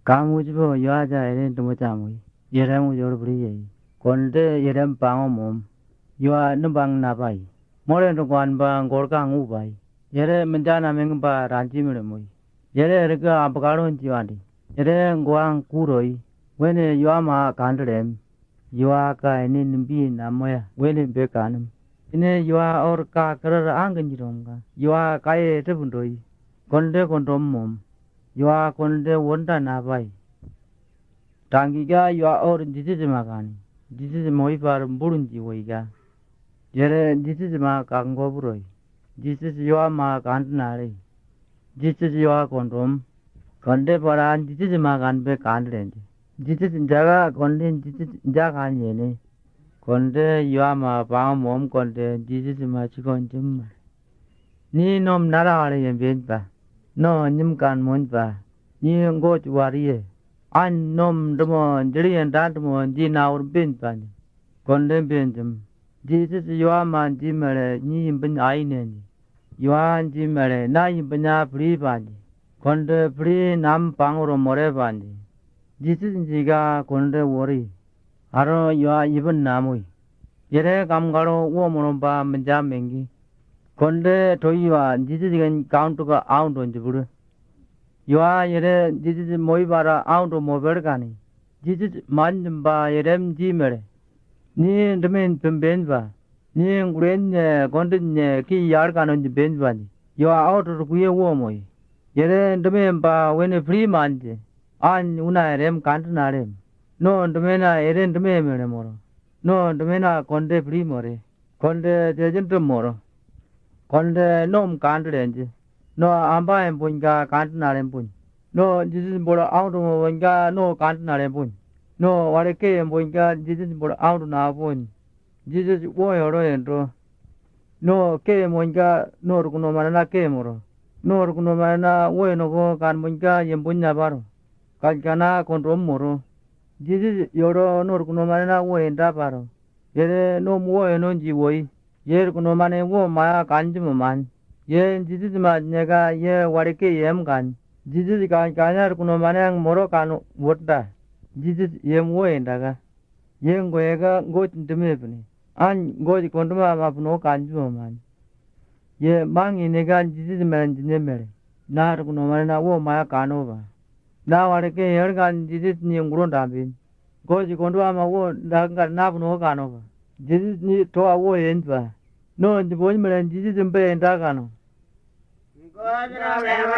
Kamujibo Yaja and Tomotamui, Yerem your Bri, Conde Yerem Pangomum, you are Nubang Nabai, more than one bang Gorgang Ubai, Yere Mendana Mengba Ranjimui, Yere Rega Abagaro and Giandi, Yere Guang Kuroi, when you are ma Kandrem, Jiwaka and in being Amoya, when in Bekanum. In you are or Kakara Anganjironga, you are Kaye Rebundoi, Conde Condomum. You are Conde Wanda Nabai. Tangiga, you are all this is Magani. This is Moivar Burunji Waiga. Yere, this is Ma Kangoburoi. This is your Ma Cantanari. This is your condom. Conde Paran, this is Magan Be Candland. This is Jaga Conde, this is Jagan Yene. Conde, you are Ma Pang Mom Conde, this is my chicken Jim. Ni nom Narari and Benba. No, Nimkan Munba, Nim go to Warie. I nom the mon, Dilly and Dantamon, Din our Binpan. Condemn Benjam. Jesus, you are man, Jimmer, Nim Ben Ainen. You are Jimmer, Naim Bena Free Bandi. Conde Free Nam Pangor Morebandi. Jesus in Ziga, Conde Worry. Aro, you are even Namui. Yere Gamgaro, Womonba, Menjamengi. Conde Toyua, this is again count to go out on the Buddha. You are yere, this is Moibara out of Mobergani. This is Manjamba Yerem Jimere. Ni the main Pembenva. Ni Gren Gondin Ki Yargan on the Benvani. You are out of Queer Womoy. Yere the member when a free man. An una rem cantanarem. No, the mena eren the memoremoro. No, the mena conde primore. Conde the gentle Conde nom can't no amba and punga can't pun. No, this is but out of Wanga, no can't no what a K and punga, this is but out of now pun. This is warrior and draw. No K monga, no Rukunomana Kemoro. No Rukunomana, way no go can punga yambunya baro. Kankana control moro. This is your no Rukunomana way and dabaro. Yet no more no jiwoi. Yer kuno mane wo maya kanjum man. Ye jisis ma nyega ye warike yem kan. Jisis kan kanyar kuno mane ang moro kanu wotda. Jisis yem wo endaga. Ye ngoega go tintemepni. An go di konduma mapno kanjum man. Ye mang inega jisis man jinemere. Nar kuno mane na wo maya kanova. Na warike yer kan jisis ni ngron dabin. Go di konduma ma wo daga napno kanova. Jisis ni to wo entwa. No, the boy man, this is in Bay and Dagano. Bye.